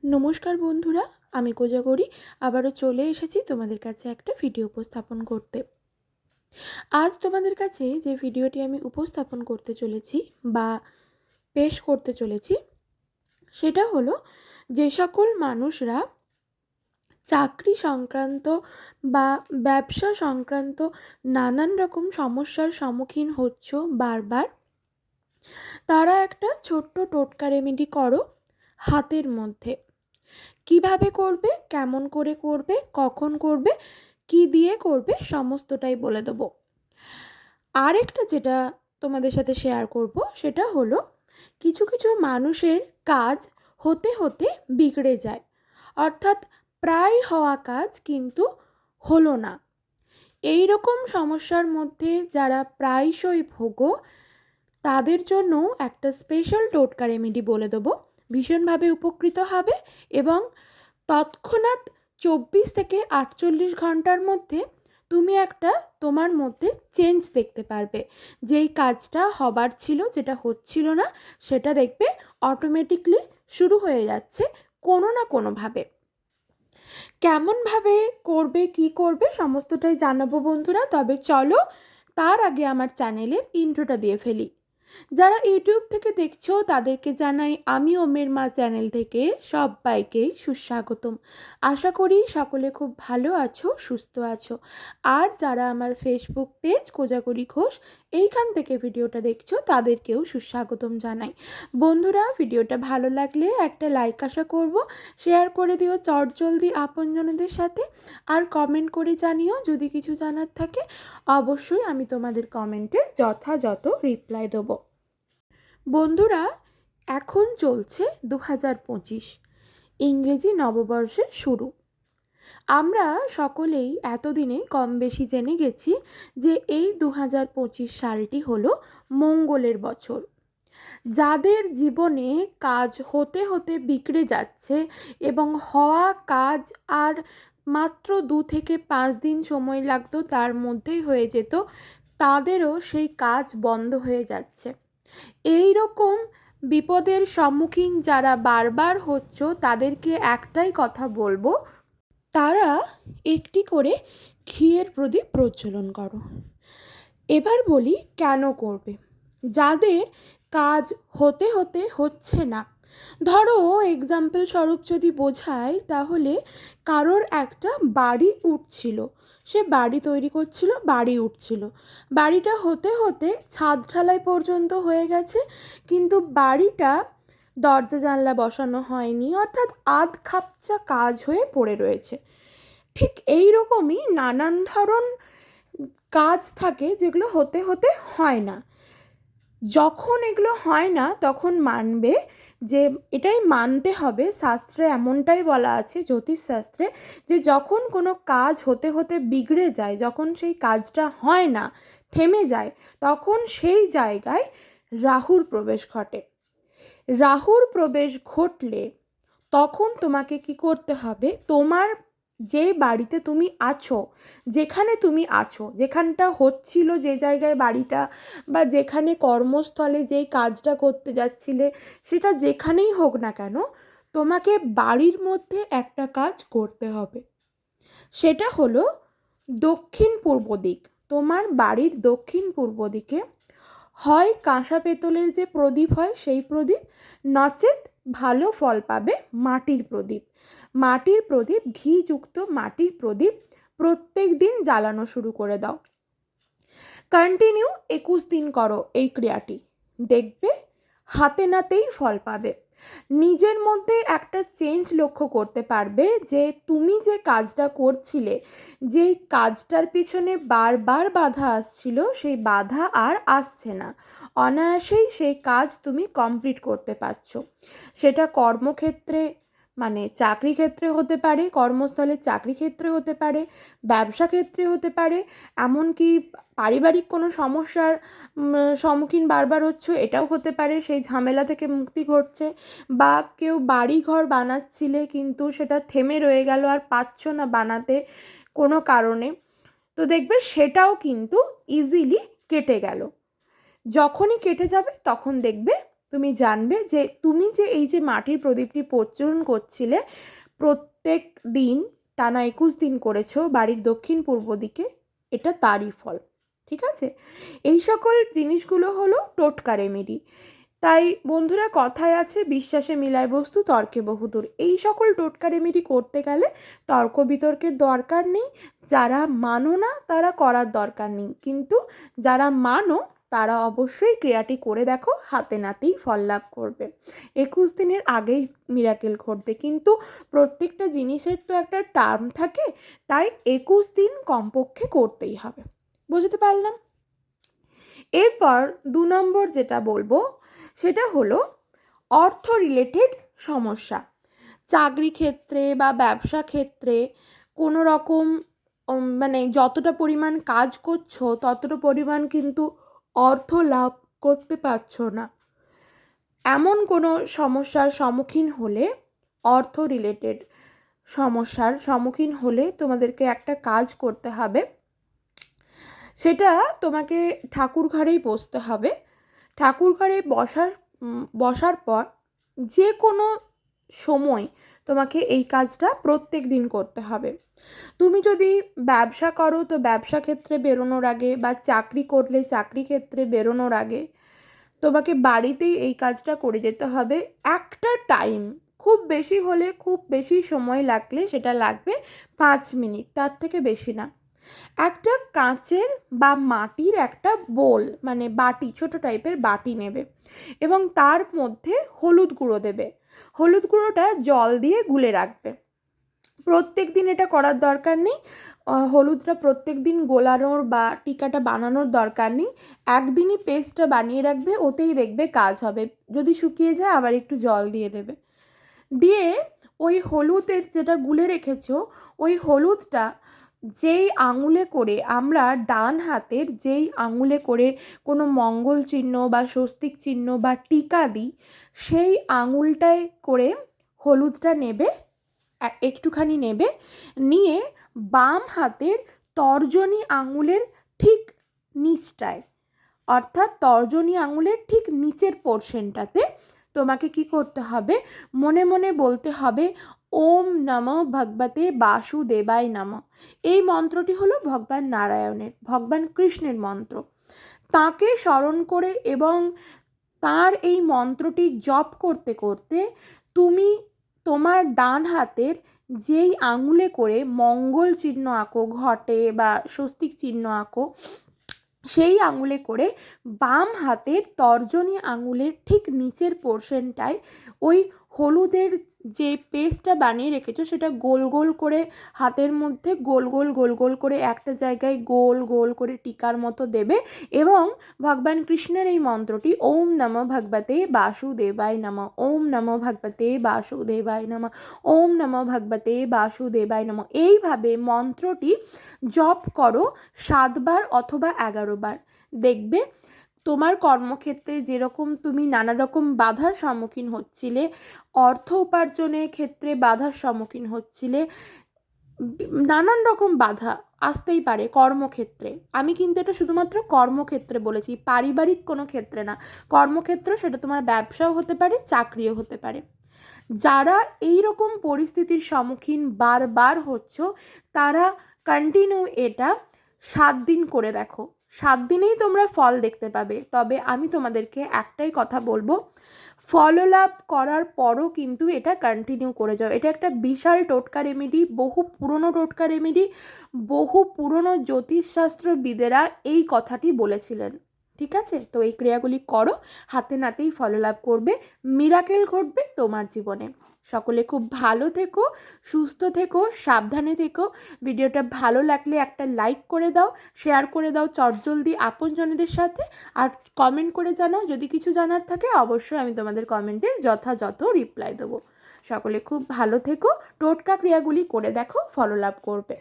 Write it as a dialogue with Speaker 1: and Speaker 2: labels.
Speaker 1: নমস্কার বন্ধুরা, আমি কোজাগরি আবারও চলে এসেছি তোমাদের কাছে একটা ভিডিও উপস্থাপন করতে। আজ তোমাদের কাছে যে ভিডিওটি আমি উপস্থাপন করতে চলেছি বা পেশ করতে চলেছি সেটা হলো, যে সকল মানুষরা চাকরি সংক্রান্ত বা ব্যবসা সংক্রান্ত নানান রকম সমস্যার সম্মুখীন হচ্ছ বারবার, তারা একটা ছোট্ট টোটকা রেমেডি করো হাতের মধ্যে। কিভাবে করবে, কেমন করে করবে, কখন করবে, কি দিয়ে করবে, সমস্তটাই বলে দেবো। আরেকটা যেটা তোমাদের সাথে শেয়ার করব সেটা হলো, কিছু কিছু মানুষের কাজ হতে হতে বিগড়ে যায়, অর্থাৎ প্রায় হওয়া কাজ কিন্তু হলো না। এই রকম সমস্যার মধ্যে যারা প্রায়শই ভোগো, তাদের জন্য একটা স্পেশাল টোটকা রেমেডি বলে দেবো। ভীষণভাবে উপকৃত হবে এবং তৎক্ষণাৎ 24 থেকে 48 ঘন্টার মধ্যে তুমি একটা তোমার মধ্যে চেঞ্জ দেখতে পারবে। যেই কাজটা হবার ছিল, যেটা হচ্ছিল না, সেটা দেখবে অটোমেটিকলি শুরু হয়ে যাচ্ছে কোনো না কোনোভাবে। কেমনভাবে করবে, কি করবে, সমস্তটাই জানাবো বন্ধুরা। তবে চলো তার আগে আমার চ্যানেলের ইন্ট্রোটা দিয়ে ফেলি। যারা ইউটিউব থেকে দেখছো তাদেরকে জানাই আমি ওমের মা চ্যানেল থেকে সবাইকেই সুস্বাগতম। আশা করি সকলে খুব ভালো আছো, সুস্থ আছো। আর যারা আমার ফেসবুক পেজ কোজাগরি ঘোষ এইখান থেকে ভিডিওটা দেখছো তাদেরকেও সুস্বাগতম জানাই। বন্ধুরা, ভিডিওটা ভালো লাগলে একটা লাইক আশা করব, শেয়ার করে দিও চটজলদি আপনজনদের সাথে, আর কমেন্ট করে জানিও যদি কিছু জানার থাকে। অবশ্যই আমি তোমাদের কমেন্টের যথাযথ রিপ্লাই দেবো। বন্ধুরা, এখন চলছে 2025, ইংরেজি নববর্ষের শুরু। আমরা সকলেই এতদিনে কম বেশি জেনে গেছি যে এই 2025 সালটি হলো মঙ্গলের বছর। যাদের জীবনে কাজ হতে হতে বিগড়ে যাচ্ছে এবং হওয়া কাজ আর মাত্র 2 থেকে 5 দিন সময় লাগতো, তার মধ্যেই হয়ে যেত, তাদেরও সেই কাজ বন্ধ হয়ে যাচ্ছে। এই রকম বিপদের সম্মুখীন যারা বারবার হচ্ছ, তাদেরকে একটাই কথা বলবো, তারা একটি করে ঘিয়ের প্রদীপ প্রজ্বলন করো। এবার বলি কেন করবে। যাদের কাজ হতে হতে হচ্ছে না, ধরো এক্সাম্পল স্বরূপ যদি বোঝাই, তাহলে কারোর একটা বাড়ি উঠছিল, সে বাড়ি তৈরি করছিল, বাড়ি উঠছিল, বাড়িটা হতে হতে ছাদ ঢালাই পর্যন্ত হয়ে গেছে, কিন্তু বাড়িটা দরজা জানলা বসানো হয়নি, অর্থাৎ আধ খাপচা কাজ হয়ে পড়ে রয়েছে। ঠিক এই রকমই নানান ধরন কাজ থাকে যেগুলো হতে হতে হয় না। যখন এগুলো হয় না তখন মানবে যে, এটাই মানতে হবে, শাস্ত্রে এমনটাই বলা আছে, জ্যোতিষশাস্ত্রে, যে যখন কোনো কাজ হতে হতে বিগড়ে যায়, যখন সেই কাজটা হয় না, থেমে যায়, তখন সেই জায়গায় রাহুর প্রবেশ ঘটে। রাহুর প্রবেশ ঘটলে তখন তোমাকে কি করতে হবে, তোমার যে বাড়িতে তুমি আছো, যেখানে তুমি আছো, যেখানটা হচ্ছিল, যে জায়গায় বাড়িটা, বা যেখানে কর্মস্থলে যেই কাজটা করতে যাচ্ছিলে, সেটা যেখানেই হোক না কেন, তোমাকে বাড়ির মধ্যে একটা কাজ করতে হবে। সেটা হলো দক্ষিণ পূর্ব দিক। তোমার বাড়ির দক্ষিণ পূর্ব দিকে হয় কাঁসা পেতলের যে প্রদীপ হয় সেই প্রদীপ, নচেত ভালো ফল পাবে মাটির প্রদীপ। মাটির প্রদীপ, ঘিযুক্ত মাটির প্রদীপ প্রত্যেক দিন জ্বালানো শুরু করে দাও। কন্টিনিউ 21 দিন করো এই ক্রিয়াটি, দেখবে হাতে নাতেই ফল পাবে। নিজের মধ্যে একটা চেঞ্জ লক্ষ্য করতে পারবে যে তুমি যে কাজটা করছিলে, যেই কাজটার পিছনে বারবার বাধা আসছিল, সেই বাধা আর আসছে না, অনায়াসেই সেই কাজ তুমি কমপ্লিট করতে পারছো। সেটা কর্মক্ষেত্রে, মানে চাকরি ক্ষেত্রে হতে পারে, কর্মস্থলে চাকরি ক্ষেত্রে হতে পারে, ব্যবসা ক্ষেত্রে হতে পারে, এমনকি পারিবারিক কোনো সমস্যার সম্মুখীন বারবার হচ্ছে, এটাও হতে পারে, সেই ঝামেলা থেকে মুক্তি ঘটছে। বা কেউ বাড়ি ঘর বানাচ্ছিলে কিন্তু সেটা থেমে রয়ে গেল, আর পারছো না বানাতে কোনো কারণে, তো দেখবে সেটাও কিন্তু ইজিলি কেটে গেল। যখনই কেটে যাবে তখন দেখবে তুমি জানবে যে তুমি যে এই যে মাটির প্রদীপটি প্রজ্বলন করছিলে প্রত্যেক দিন টানা 21 দিন করেছো বাড়ির দক্ষিণ পূর্ব দিকে, এটা তারই ফল। ঠিক আছে, এই সকল জিনিসগুলো হলো টোটকা রেমেডি। তাই বন্ধুরা, কথায় আছে বিশ্বাসে মিলায় বস্তু তর্কে বহুদূর। এই সকল টোটকা রেমেডি করতে গেলে তর্ক বিতর্কের দরকার নেই। যারা মানো না তারা করার দরকার নেই, কিন্তু যারা মানো তারা অবশ্যই ক্রিয়াটি করে দেখো, হাতে নাতেই ফল লাভ করবে। 21 দিনের আগেই মিরাকেল ঘটবে, কিন্তু প্রত্যেকটা জিনিসের তো একটা টার্ম থাকে, তাই 21 দিন কমপক্ষে করতেই হবে। বুঝতে পারলাম? এরপর 2 নম্বর যেটা বলবো সেটা হলো অর্থ রিলেটেড সমস্যা। চাকরি ক্ষেত্রে বা ব্যবসা ক্ষেত্রে কোনো রকম মানে যতটা পরিমাণ কাজ করছো ততটা পরিমাণ কিন্তু অর্থ লাভ করতে পারছো না, এমন কোনো সমস্যার সম্মুখীন হলে, অর্থ রিলেটেড সমস্যার সম্মুখীন হলে তোমাদেরকে একটা কাজ করতে হবে। সেটা তোমাকে ঠাকুর ঘরেই বসতে হবে। ঠাকুর ঘরে বসার পর যে কোনো সময় তোমাকে এই কাজটা প্রত্যেক দিন করতে হবে। তুমি যদি ব্যবসা করো তো ব্যবসা ক্ষেত্রে বেরোনোর আগে, বা চাকরি করলে চাকরি ক্ষেত্রে বেরোনোর আগে তোমাকে বাড়িতেই এই কাজটা করে যেতে হবে। একটা টাইম, খুব বেশি হলে, খুব বেশি সময় লাগলে সেটা লাগবে 5 মিনিট, তার থেকে বেশি না। একটা কাঁচের বা মাটির একটা বোল, মানে বাটি, ছোট টাইপের বাটি নেবে এবং তার মধ্যে হলুদ গুঁড়ো দেবে। হলুদ গুঁড়োটা জল দিয়ে গুলে রাখবে। প্রত্যেক দিন এটা করার দরকার নেই, হলুদটা প্রত্যেক দিন গোলানোর বা টিকাটা বানানোর দরকার নেই। একদিনই পেস্টটা বানিয়ে রাখবে, ওতেই দেখবে কাজ হবে। যদি শুকিয়ে যায় আবার একটু জল দিয়ে দেবে। দিয়ে ওই হলুদের যেটা গুলে রেখেছো, ওই হলুদটা যেই আঙুলে করে, আমরা ডান হাতের যেই আঙুলে করে কোনো মঙ্গল চিহ্ন বা স্বস্তিক চিহ্ন বা টিকা দিই, সেই আঙুলটায় করে হলুদটা নেবে, একটুখানি নেবে, নিয়ে বাম হাতের তর্জনী আঙুলের ঠিক নিচটায়, অর্থাৎ তর্জনী আঙুলের ঠিক নিচের পোর্শনটাতে তোমাকে কি করতে হবে, মনে মনে বলতে হবে ওম নমঃ ভগবতে বাসুদেবায় নমঃ। এই মন্ত্রটি হলো ভগবান নারায়ণের, ভগবান কৃষ্ণের মন্ত্র। তাকে স্মরণ করে এবং তার এই মন্ত্রটি জপ করতে করতে তুমি তোমার ডান হাতের যেই আঙুলে করে মঙ্গল চিহ্ন আঁকো, ঘটে বা স্বস্তিক চিহ্ন আঁকো, সেই আঙুলে করে বাম হাতের তর্জনী আঙুলের ঠিক নিচের পোর্শনটায় ওই হলুদের যে পেস্টটা বানিয়ে রেখেছো সেটা গোল গোল করে হাতের মধ্যে গোল গোল গোল গোল করে একটা জায়গায় গোল গোল করে টিকার মতো দেবে এবং ভগবান কৃষ্ণের এই মন্ত্রটি ওম নমঃ ভগবতে বাসুদেবায় নমঃ, ওম নমঃ ভগবতে বাসুদেবায় নমঃ, ওম নমঃ ভগবতে বাসুদেবায় নমঃ, এইভাবে মন্ত্রটি জপ করো 7 বার অথবা 11 বার। দেখবে তোমার কর্মক্ষেত্রে যেরকম তুমি নানা রকম বাধার সম্মুখীন হচ্ছিলে, অর্থ উপার্জনের ক্ষেত্রে বাধার সম্মুখীন হচ্ছিলে, নানান রকম বাধা আসতেই পারে কর্মক্ষেত্রে। আমি কিন্তু এটা শুধুমাত্র কর্মক্ষেত্রে বলেছি, পারিবারিক কোনো ক্ষেত্রে না। কর্মক্ষেত্র সেটা তোমার ব্যবসাও হতে পারে, চাকরিও হতে পারে। যারা এই রকম পরিস্থিতির সম্মুখীন বারবার হচ্ছ তারা কন্টিনিউ এটা 7 দিন করে দেখো, 7 দিনেই তোমরা ফল দেখতে পাবে। তবে আমি তোমাদেরকে একটাই কথা বলবো, ফললাভ করার পরও কিন্তু এটা কন্টিনিউ করে যাও। এটা একটা বিশাল টোটকা রেমেডি, বহু পুরনো টোটকা রেমেডি, বহু পুরনো জ্যোতিষশাস্ত্রবিদেরা এই কথাটি বলেছিলেন। ঠিক আছে, তো এই ক্রিয়াগুলি করো, হাতে নাতেই ফললাভ করবে, মিরাকেল ঘটবে তোমার জীবনে। সকলে খুব ভালো থেকো, সুস্থ থেকো, সাবধানে থেকো। ভিডিওটা ভালো লাগলে একটা লাইক করে দাও, শেয়ার করে দাও চটজলদি আপনজনদের সাথে, আর কমেন্ট করে জানাও যদি কিছু জানার থাকে। অবশ্যই আমি তোমাদের কমেন্টের যথাযথ রিপ্লাই দেবো। সকলে খুব ভালো থেকো, টোটকা ক্রিয়াগুলি করে দেখো, ফললাভ করবে।